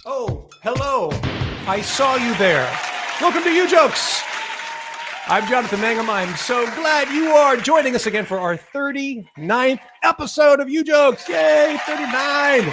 Oh, hello. I saw you there. Welcome to Ujokes. I'm Jonathan Mangum. I'm so glad you are joining us again for our 39th episode of Ujokes. Yay, 39.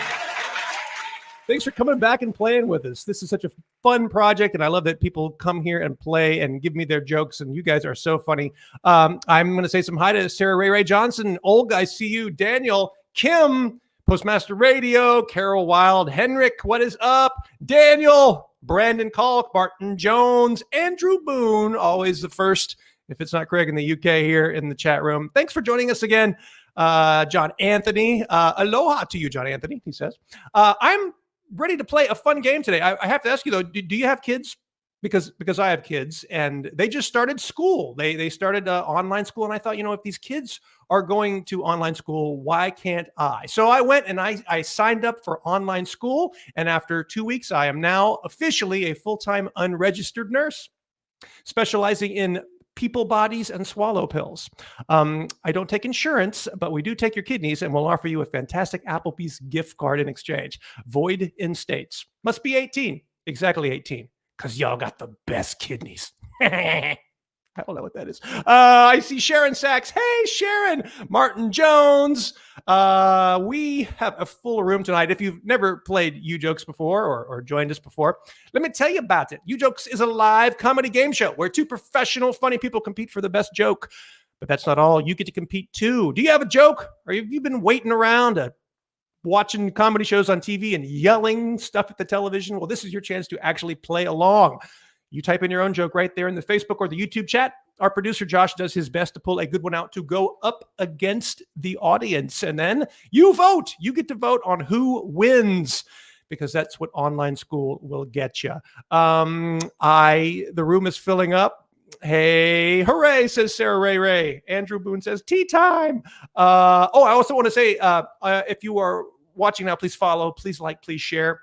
Thanks for coming back and playing with us. This is such a fun project, and I love that people come here and play and give me their jokes, and you guys are so funny. I'm going to say some hi to Sarah Ray Johnson, Olga, I see you, Daniel, Kim, Postmaster Radio, Carol Wild, Henrik, what is up? Daniel, Brandon Kalk, Martin Jones, Andrew Boone, always the first, if it's not Craig in the UK here in the chat room. Thanks for joining us again. John Anthony, aloha to you, John Anthony, he says. I'm ready to play a fun game today. I have to ask you, though, do you have kids? Because I have kids, and they just started school. They started online school, and I thought, if these kids are going to online school, why can't I? So I went and I signed up for online school, and after 2 weeks, I am now officially a full-time unregistered nurse, specializing in people bodies and swallow pills. I don't take insurance, but we do take your kidneys, and we'll offer you a fantastic Applebee's gift card in exchange. Void in states. Must be 18. Exactly 18. Because y'all got the best kidneys. I don't know what that is. I see Sharon Sachs. Hey, Sharon. Martin Jones. We have a full room tonight. If you've never played Ujokes before or joined us before, let me tell you about it. Ujokes is a live comedy game show where two professional, funny people compete for the best joke. But that's not all. You get to compete too. Do you have a joke? Or have you been waiting around watching comedy shows on TV and yelling stuff at the television? Well, this is your chance to actually play along. You type in your own joke right there in the Facebook or the YouTube chat. Our producer, Josh, does his best to pull a good one out to go up against the audience. And then you vote. You get to vote on who wins, because that's what online school will get you. The room is filling up. Hey, hooray, says Sarah Ray. Andrew Boone says tea time. I also want to say, if you are watching now, please follow, please like, please share.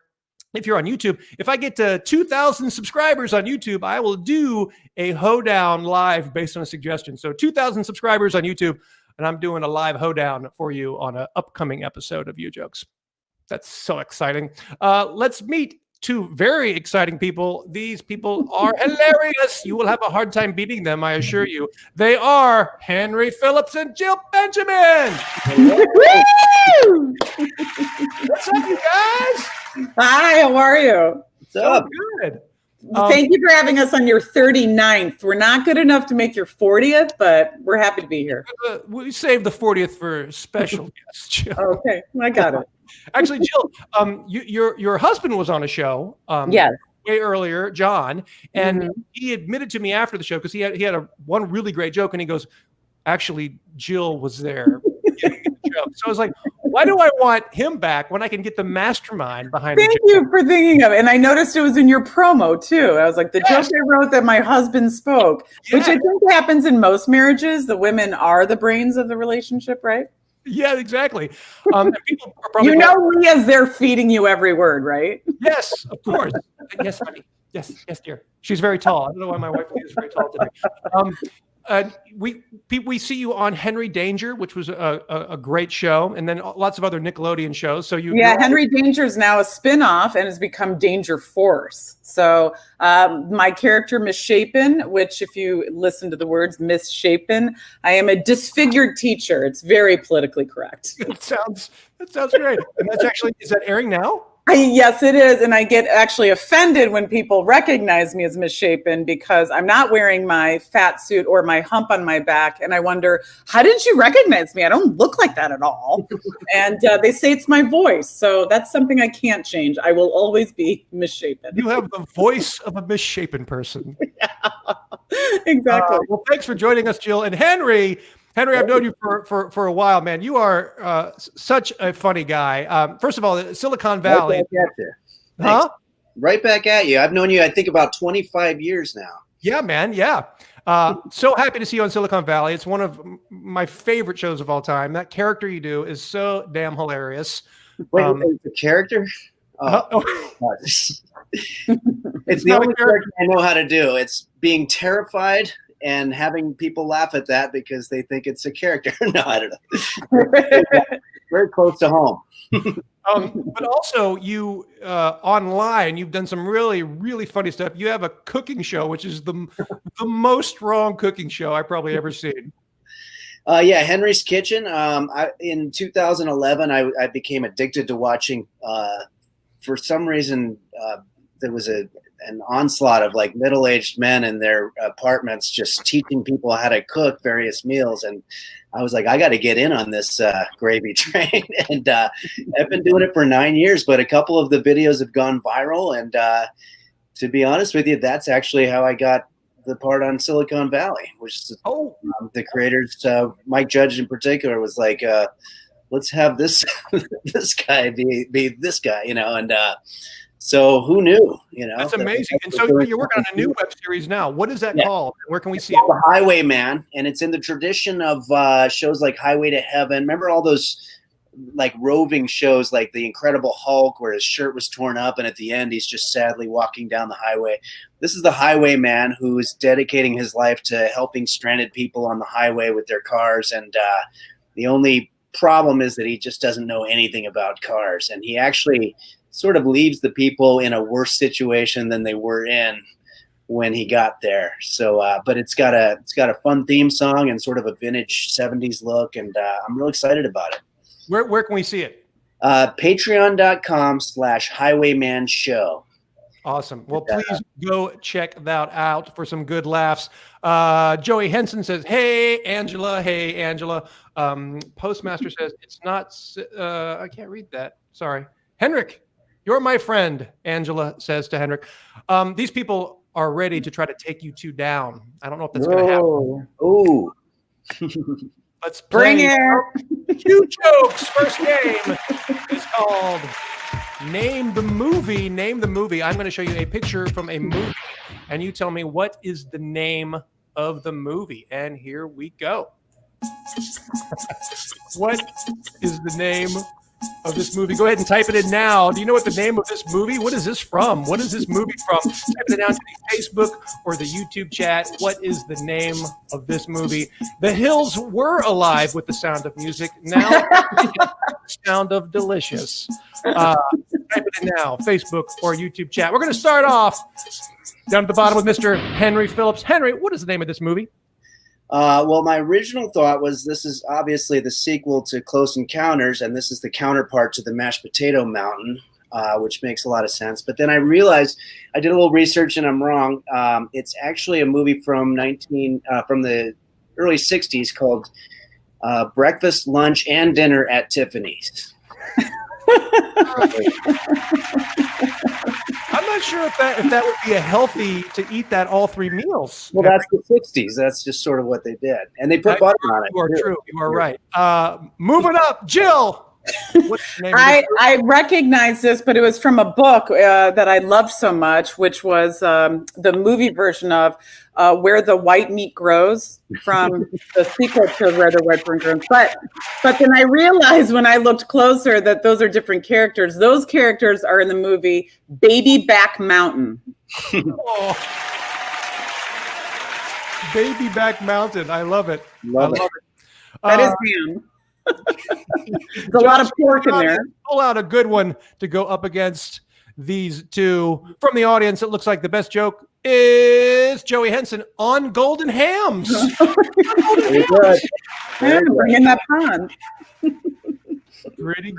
If you're on YouTube, if I get to 2,000 subscribers on YouTube, I will do a hoedown live based on a suggestion. So 2,000 subscribers on YouTube, and I'm doing a live hoedown for you on an upcoming episode of Ujokes. That's so exciting. Let's meet two very exciting people. These people are hilarious. You will have a hard time beating them, I assure you. They are Henry Phillips and Jill Benjamin. What's up, you guys? Hi, how are you? What's up? Good. Thank you for having us on your 39th. We're not good enough to make your 40th, but we're happy to be here. We saved the 40th for special guests, Jill. Okay, I got it. Actually, Jill, your husband was on a show yes. way earlier, John, and he admitted to me after the show, because he had one really great joke, and he goes, actually, Jill was there. So I was like, why do I want him back when I can get the mastermind behind Thank you for thinking of it. And I noticed it was in your promo too. I was like, the joke I wrote that my husband spoke, which I think happens in most marriages. The women are the brains of the relationship, right? Yeah, exactly. People are probably Leah's there feeding you every word, right? Yes, of course. Yes, honey. Yes, dear. She's very tall. I don't know why my wife is very tall today. We see you on Henry Danger, which was a great show, and then lots of other Nickelodeon shows. So Henry Danger is now a spin-off and has become Danger Force. So my character Misshapen, which if you listen to the words misshapen, I am a disfigured teacher. It's very politically correct. That sounds great. And is that airing now? Yes, it is. And I get actually offended when people recognize me as misshapen, because I'm not wearing my fat suit or my hump on my back. And I wonder, how did you recognize me? I don't look like that at all. And they say it's my voice. So that's something I can't change. I will always be misshapen. You have the voice of a misshapen person. Yeah, exactly. Well, thanks for joining us, Jill. And Henry, I've known you for a while, man. You are such a funny guy. First of all, Silicon Valley. Right back at you. Huh? Right back at you. I've known you, I think, about 25 years now. Yeah, man. Yeah. So happy to see you on Silicon Valley. It's one of my favorite shows of all time. That character you do is so damn hilarious. Wait, the character? Oh. It's the only character I know how to do. It's being terrified and having people laugh at that because they think it's a character. No, I don't know. very close to home. But also you online, you've done some really, really funny stuff. You have a cooking show, which is the most wrong cooking show I've probably ever seen. Yeah, Henry's Kitchen. In 2011, I became addicted to watching. For some reason, there was an onslaught of like middle-aged men in their apartments just teaching people how to cook various meals, and I was like, I got to get in on this gravy train. And I've been doing it for 9 years, but a couple of the videos have gone viral, and to be honest with you, that's actually how I got the part on Silicon Valley, which is the creators, Mike Judge in particular, was like, let's have this this guy be this guy, and so who knew, That's amazing. And so you're working on a new web series now. What is that called? Where can we see it? The Highwayman, and it's in the tradition of shows like Highway to Heaven. Remember all those like roving shows like The Incredible Hulk, where his shirt was torn up and at the end he's just sadly walking down the highway. This is the Highwayman, who is dedicating his life to helping stranded people on the highway with their cars, and the only problem is that he just doesn't know anything about cars, and he actually sort of leaves the people in a worse situation than they were in when he got there. So but it's got a fun theme song and sort of a vintage 70s look, and I'm real excited about it. Where can we see it? Patreon.com/Highwayman-show. Awesome. Well, please go check that out for some good laughs. Joey Henson says, hey, Angela. Hey, Angela. Postmaster says, it's not, I can't read that. Sorry. Henrik, you're my friend, Angela says to Henrik. These people are ready to try to take you two down. I don't know if that's going to happen. Oh. Let's play. Bring it. Ujokes. First game is called Name the Movie. Name the movie. I'm going to show you a picture from a movie, and you tell me what is the name of the movie. And here we go. What is the name of this movie? Go ahead and type it in now. Do you know what the name of this movie? What is this from? What is this movie from? Type it down to the Facebook or the YouTube chat. What is the name of this movie? The Hills were alive with the sound of music. Now, the sound of delicious. Type it in now, Facebook or YouTube chat. We're going to start off down at the bottom with Mr. Henry Phillips. Henry, what is the name of this movie? Well, my original thought was this is obviously the sequel to Close Encounters, and this is the counterpart to the Mashed Potato Mountain, which makes a lot of sense. But then I realized I did a little research, and I'm wrong. It's actually a movie from the early '60s called Breakfast, Lunch, and Dinner at Tiffany's. I'm not sure if that would be a healthy to eat that all three meals. Well, that's the '60s. That's just sort of what they did, and they put butter on it. You are true. You are right. Moving up, Jill. What's the name I recognize this, but it was from a book that I loved so much, which was the movie version of Where the White Meat Grows, from the sequel to Where the White Meat Grows. But then I realized when I looked closer that those are different characters. Those characters are in the movie Baby Back Mountain. Oh. Baby Back Mountain. I love it. Love it. That is him. There's a lot of pork in there. Pull out a good one to go up against these two. From the audience, it looks like the best joke is Joey Henson on Golden Hams. Very good. Bring in that pond. Pretty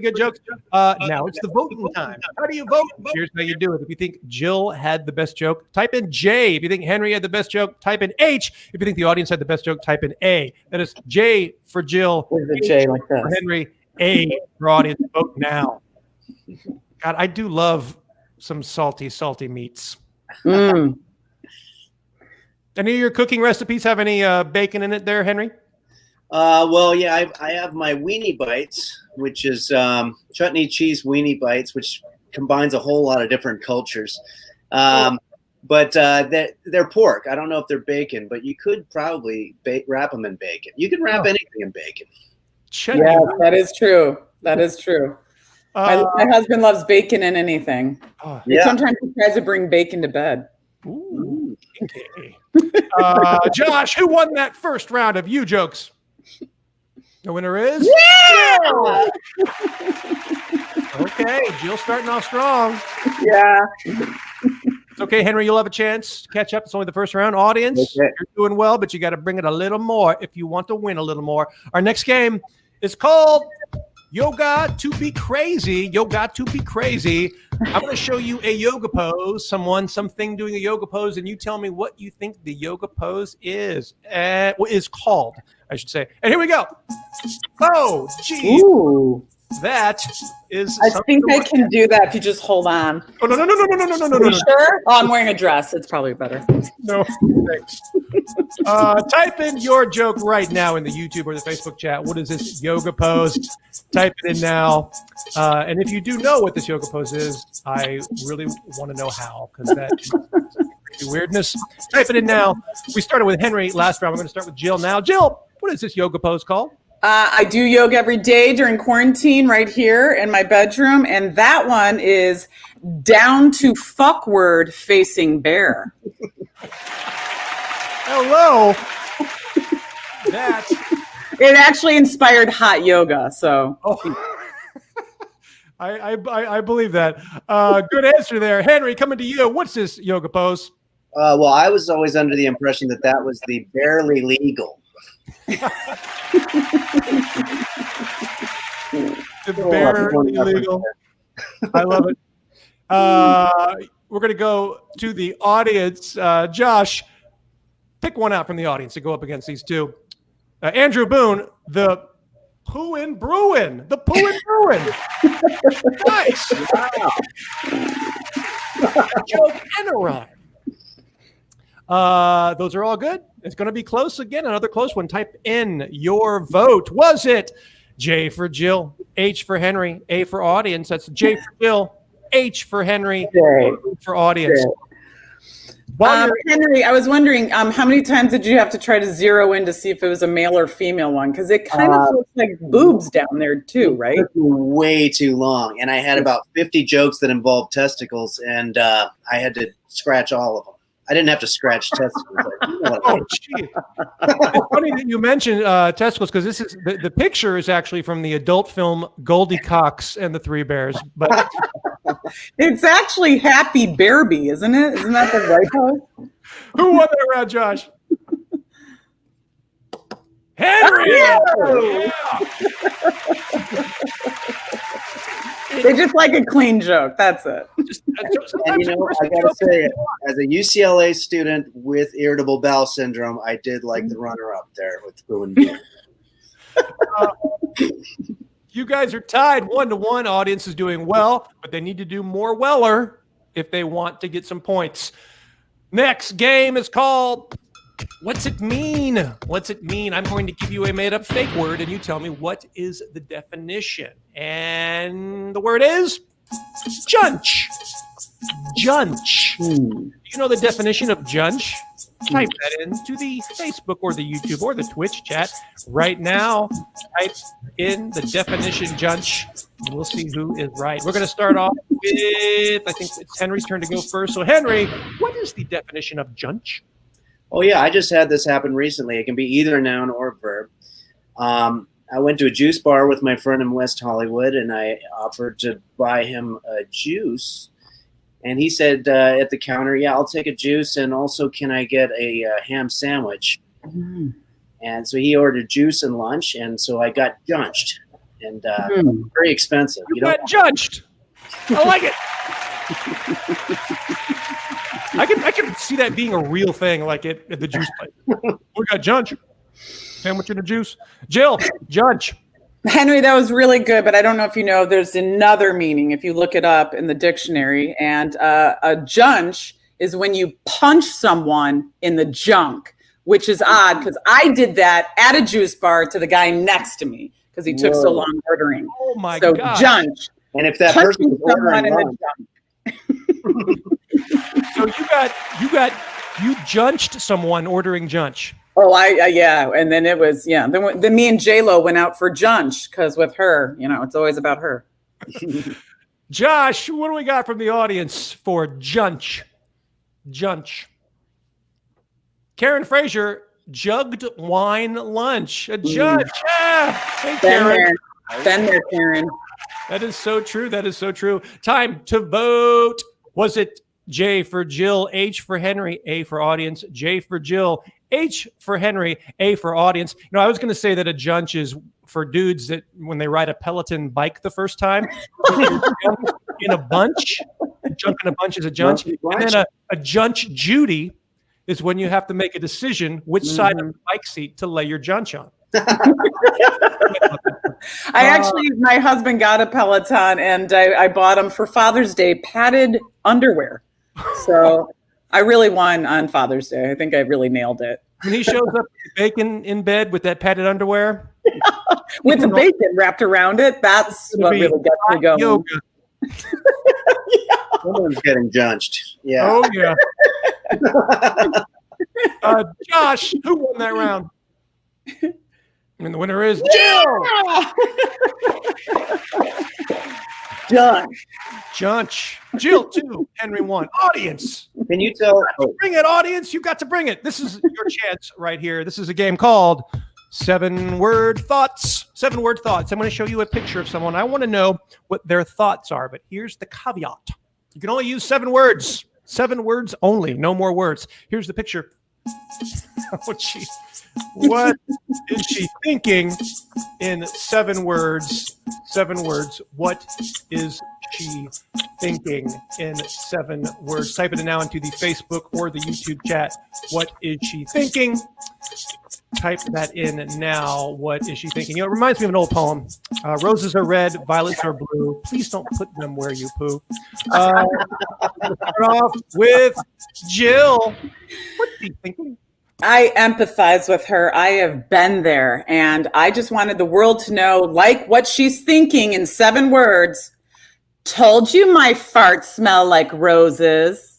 good jokes. Now it's the voting time. How do you vote? Here's how you do it. If you think Jill had the best joke, type in J. If you think Henry had the best joke, type in H. If you think the audience had the best joke, type in A. That is J for Jill. Where's the J like that? For Henry, A for audience. Vote now. God, I do love some salty meats. Mm. Any of your cooking recipes have any bacon in it there, Henry? Well, yeah, I have my weenie bites, which is chutney cheese weenie bites, which combines a whole lot of different cultures. But they're pork. I don't know if they're bacon, but you could probably wrap them in bacon. You can wrap anything in bacon. Yes, that is true. That is true. My husband loves bacon in anything. Yeah. Sometimes he tries to bring bacon to bed. Ooh, okay. Josh, who won that first round of Ujokes? The winner is? Yeah! Okay, Jill starting off strong. Yeah. It's okay, Henry, you'll have a chance to catch up. It's only the first round. Audience, Okay. you're doing well, but you got to bring it a little more if you want to win a little more. Our next game is called Yoga to be Crazy. Yoga to be Crazy. I'm going to show you a yoga pose, something doing a yoga pose, and you tell me what you think the yoga pose is called, I should say. And here we go. Oh, geez. Ooh. That is. I think I can do that if you just hold on. Oh, no. Are you sure? Oh, I'm wearing a dress. It's probably better. No, thanks. Type in your joke right now in the YouTube or the Facebook chat. What is this yoga pose? Type it in now. And if you do know what this yoga pose is, I really want to know how, because that is weirdness. Type it in now. We started with Henry last round. We're going to start with Jill now. Jill, what is this yoga pose called? I do yoga every day during quarantine right here in my bedroom. And that one is down to fuckward facing bear. Hello. That. It actually inspired hot yoga. So. Oh. I believe that. Good answer there. Henry, coming to you. What's this yoga pose? Well, I was always under the impression that was the barely legal. The barely legal. I love it. We're going to go to the audience. Josh, pick one out from the audience to go up against these two. Andrew Boone, the Pooin' Bruin. The Pooin' Bruin. Nice. Wow. A joke and a rhyme. Those are all good. It's going to be close again. Another close one. Type in your vote. Was it J for Jill, H for Henry, A for audience? That's J for Jill, H for Henry, A for audience. Henry, I was wondering, how many times did you have to try to zero in to see if it was a male or female one? Because it kind of looks like boobs down there too, right? It took way too long, and I had about 50 jokes that involved testicles, and I had to scratch all of them. I didn't have to scratch testicles. Oh, gee. It's funny that you mentioned testicles, because this is the picture is actually from the adult film Goldie Cox and the Three Bears. But it's actually Happy Bearby, isn't it? Isn't that the right pose? Who won that round, Josh? Henry! Yeah. They just like a clean joke. That's it. And I gotta say, as a UCLA student with irritable bowel syndrome, I did like the runner-up there with Boone. You guys are tied 1-1. Audience is doing well, but they need to do more weller if they want to get some points. Next game is called What's It Mean? What's it mean? I'm going to give you a made-up fake word, and you tell me what is the definition. And the word is junch. Junch. You know the definition of junch? Type that into the Facebook or the YouTube or the Twitch chat right now. Type in the definition junch, and we'll see who is right. We're going to start off with, I think it's Henry's turn to go first. So, Henry, what is the definition of junch? Oh, yeah, I just had this happen recently. It can be either a noun or a verb. I went to a juice bar with my friend in West Hollywood, and I offered to buy him a juice. And he said at the counter, yeah, I'll take a juice, and also can I get a ham sandwich? Mm-hmm. And so he ordered juice and lunch, and so I got junched. And very expensive. You got junched. I like it. I can see that being a real thing, like at the juice place. We got junch. Sandwich and a juice. Jill, junch. Henry, that was really good, but I don't know if you know, there's another meaning if you look it up in the dictionary. And a junch is when you punch someone in the junk, which is odd because I did that at a juice bar to the guy next to me because he took so long ordering. Oh my God. God. So junch. And if that person was ordering in wrong. The So you junched someone ordering junch. Oh, yeah. And then it was, Then me and J-Lo went out for junch because with her, it's always about her. Josh, what do we got from the audience for junch? Junch. Karen Frazier, jugged wine lunch. A judge. Yeah. Hey, Been Karen. there. Been there, Karen. That is so true. That is so true. Time to vote. Was it J for Jill, H for Henry, A for audience, J for Jill, H for Henry, A for audience? You know, I was going to say that a junch is for dudes that when they ride a Peloton bike the first time, in a bunch, junk in a bunch is a junch. And then a junch Judy is when you have to make a decision which side of the bike seat to lay your junch on. My husband got a Peloton and I bought him for Father's Day padded underwear. So I really won on Father's Day. I think I really nailed it. When he shows up with bacon in bed with that padded underwear. With the bacon wrapped around it, that's what really gets me going. Yoga. Someone's getting junched. Yeah. Oh, yeah. Josh, who won that round? And the winner is Jill. Junch. Jill 2, Henry 1. Audience. Can you tell? Bring it, audience. You've got to bring it. This is your chance right here. This is a game called 7-Word Thoughts. 7-Word Thoughts. I'm going to show you a picture of someone. I want to know what their thoughts are, but here's the caveat. You can only use 7 words. 7 words only. No more words. Here's the picture. What is she thinking in 7 words? 7 words. What is she thinking in 7 words? Type it now into the Facebook or the YouTube chat. What is she thinking? Type that in now. What is she thinking? You know, it reminds me of an old poem. Roses are red, violets are blue. Please don't put them where you poo. Start off with Jill. What is she thinking? I empathize with her. I have been there, and I just wanted the world to know, like, what she's thinking in 7 words. Told you my farts smell like roses.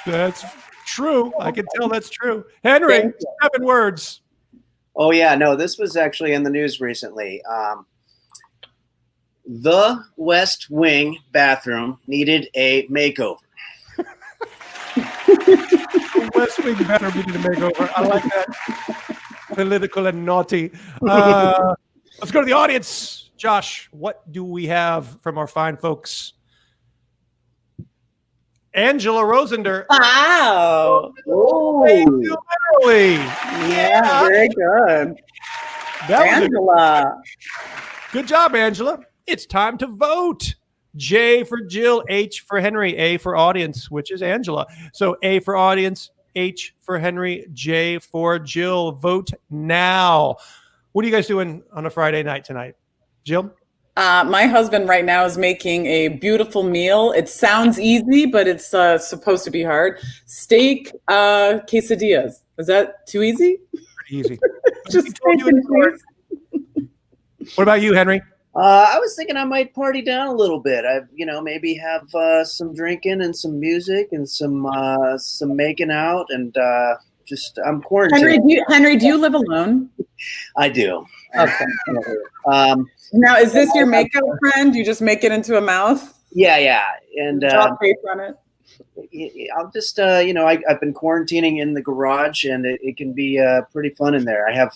That's true. I can tell that's true. Henry, 7 words. Oh, yeah. No, this was actually in the news recently. The West Wing bathroom needed a makeover. West Wing bathroom needed a makeover. I like that. Political and naughty. Let's go to the audience. Josh, what do we have from our fine folks? Angela Rosender. Wow. Oh, Yeah, very good. Angela. Good job, Angela. It's time to vote. J for Jill, H for Henry, A for audience, which is Angela. So A for audience, H for Henry, J for Jill. Vote now. What are you guys doing on a Friday night tonight? Jill? My husband right now is making a beautiful meal. It sounds easy, but it's supposed to be hard. Steak quesadillas. Is that too easy? Pretty easy. Just steak and cheese. What about you, Henry? I was thinking I might party down a little bit. Maybe have some drinking and some music and some making out and I'm quarantined. Henry, do you live alone? I do. Okay. Now, is this your makeup friend? You just make it into a mouth? Yeah. And Draw face on it. I'll just, I've been quarantining in the garage, and it can be pretty fun in there. I have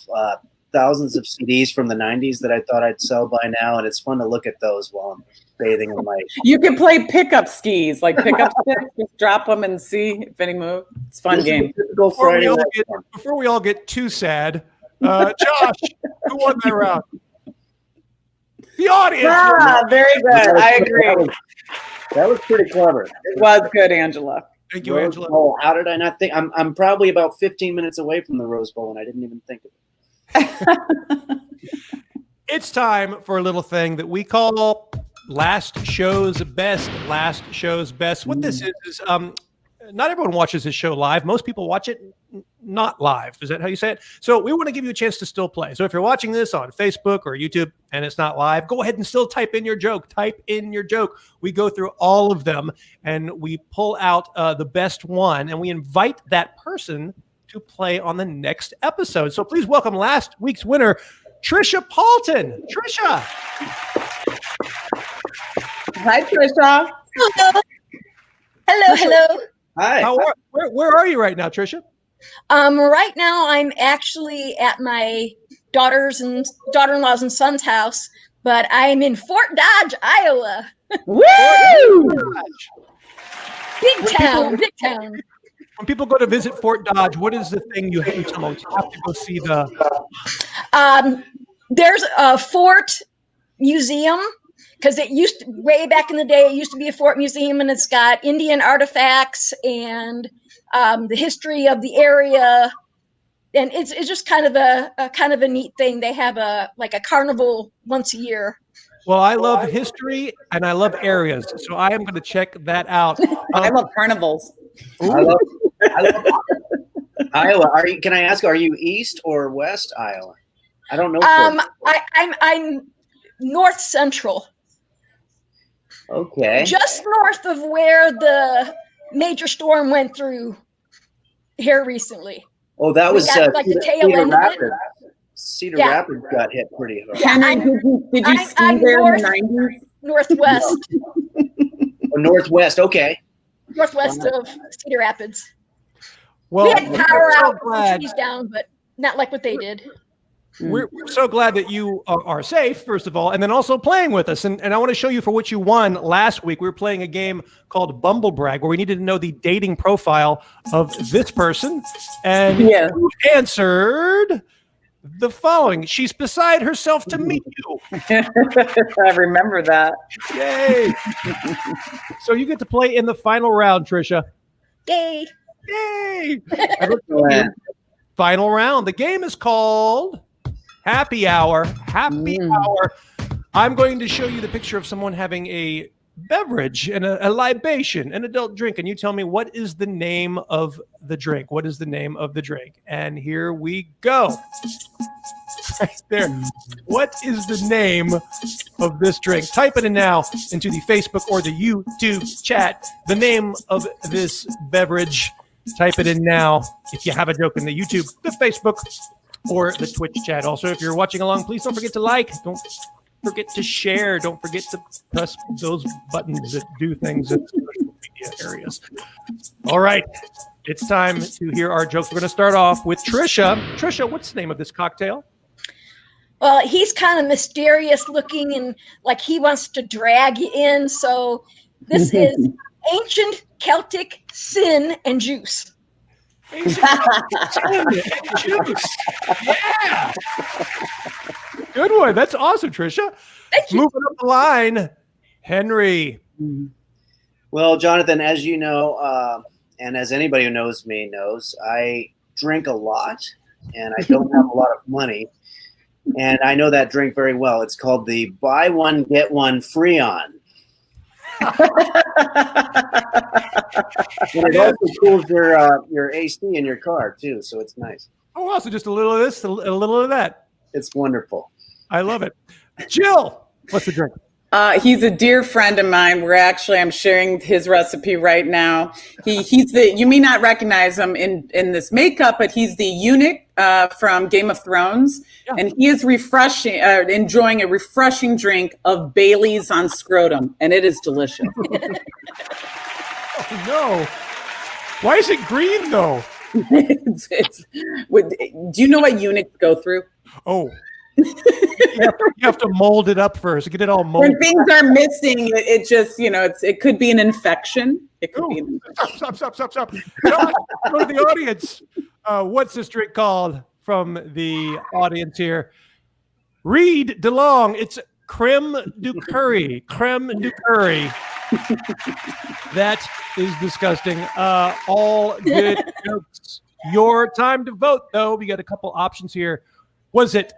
thousands of CDs from the 90s that I thought I'd sell by now, and it's fun to look at those while I'm bathing in my... You can play pickup skis, like pickup sticks, just drop them and see if any move. It's a fun game. Before we all get too sad, Josh, who won that round? The audience. Ah, very good. I agree. That was pretty clever. It was good, Angela. Thank you, Angela. Oh, how did I not think? I'm probably about 15 minutes away from the Rose Bowl, and I didn't even think of it. It's time for a little thing that we call Last Show's Best. Last Show's Best. What this is not everyone watches this show live. Most people watch it not live. Is that how you say it? So we want to give you a chance to still play. So if you're watching this on Facebook or YouTube and it's not live, go ahead and still type in your joke. Type in your joke. We go through all of them and we pull out the best one and we invite that person to play on the next episode. So please welcome last week's winner, Trisha Paulton. Trisha. Hi, Trisha. Hello. Hello. Hi. Where are you right now, Trisha? Right now I'm actually at my daughter-in-law's and son's house, but I'm in Fort Dodge, Iowa. Woo! Big town. When people go to visit Fort Dodge, what is the thing you have to go see There's a fort museum, because it used to, way back in the day, it used to be a fort museum, and it's got Indian artifacts and the history of the area, and it's just kind of a neat thing. They have a carnival once a year. Well, I love history and I love areas, so I am going to check that out. I love carnivals. I love Iowa. Can I ask, are you east or west Iowa? I don't know. I'm north central. Okay. Just north of where the major storm went through here recently. Oh, that was the tail end of it. Cedar Rapids got hit pretty hard. Henry, did you ski there in the 90s? Northwest. Northwest, okay. Northwest of Cedar Rapids. Well, we had power so out, trees down, but not like what they did. We're so glad that you are safe, first of all, and then also playing with us. And I want to show you for what you won last week. We were playing a game called Bumble Brag, where we needed to know the dating profile of this person. And you answered the following. She's beside herself to meet you. I remember that. Yay. So you get to play in the final round, Trisha. Yay. Yay. Final round. The game is called Happy Hour. Happy Hour. I'm going to show you the picture of someone having a beverage and a libation, an adult drink, and you tell me what is the name of the drink. What is the name of the drink? And here we go. Right there. What is the name of this drink? Type it in now into the Facebook or the YouTube chat. The name of this beverage. Type it in now if you have a joke in the YouTube, the Facebook, or the Twitch chat. Also, if you're watching along, please don't forget to like. Don't forget to share. Don't forget to press those buttons that do things in social media areas. All right. It's time to hear our jokes. We're going to start off with Trisha. Trisha, what's the name of this cocktail? Well, he's kind of mysterious looking and like he wants to drag you in. So this is Ancient Celtic Sin and Juice. Ancient Celtic Sin and Juice. Yeah. Good one. That's awesome, Trisha. Thank you. Moving up the line, Henry. Well, Jonathan, as you know, and as anybody who knows me knows, I drink a lot and I don't have a lot of money. And I know that drink very well. It's called the buy one, get one free on. And it also cools your AC in your car too, so it's nice. Oh, also just a little of this, a little of that. It's wonderful. I love it. Jill, what's the drink? He's a dear friend of mine. I'm sharing his recipe right now. You may not recognize him in this makeup, but he's the eunuch from Game of Thrones. Yeah. And he is enjoying a refreshing drink of Bailey's on scrotum. And it is delicious. Oh, no. Why is it green, though? Do you know what eunuchs go through? Oh. You have to mold it up first. Get it all molded. When things are missing, it just, it could be an infection. It could be an infection. Stop. Go to the audience. What's this drink called from the audience here? Read DeLong. It's creme du curry. Creme du curry. That is disgusting. All good jokes. Your time to vote, though. We got a couple options here. Was it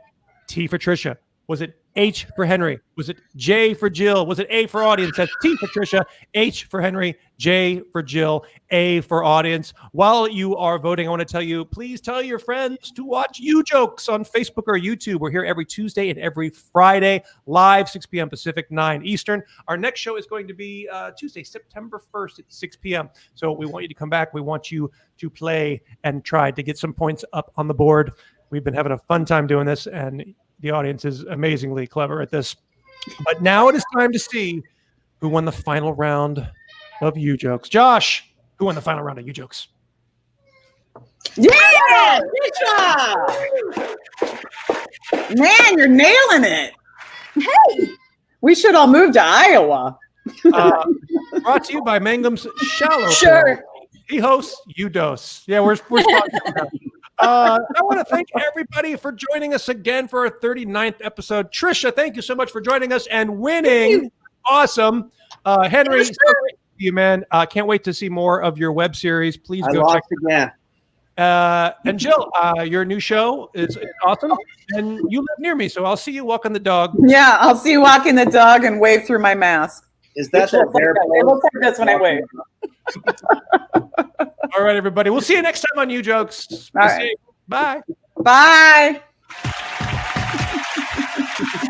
T for Trisha? Was it H for Henry? Was it J for Jill? Was it A for audience? That's T for Trisha, H for Henry, J for Jill, A for audience. While you are voting, I want to tell you, please tell your friends to watch Ujokes on Facebook or YouTube. We're here every Tuesday and every Friday, live 6 p.m. Pacific, 9 Eastern. Our next show is going to be Tuesday, September 1st at 6 p.m. So we want you to come back. We want you to play and try to get some points up on the board. We've been having a fun time doing this, and the audience is amazingly clever at this. But now it is time to see who won the final round of Ujokes. Josh, who won the final round of Ujokes. Yeah, good job. Man, you're nailing it. Hey, We should all move to Iowa. Brought to you by Mangum's Shallow. sure. Pool. He hosts UDOS. Yeah, we're sponsored. I want to thank everybody for joining us again for our 39th episode. Trisha, thank you so much for joining us and winning. Awesome. Henry, so great to see you, man. Can't wait to see more of your web series. Please I go lost check it again. and Jill, your new show is awesome. And you live near me, so I'll see you walking the dog. Yeah, I'll see you walking the dog and wave through my mask. Is that that bear? It looks like this when I wave. All right, everybody. We'll see you next time on Ujokes. All right. Bye. Bye.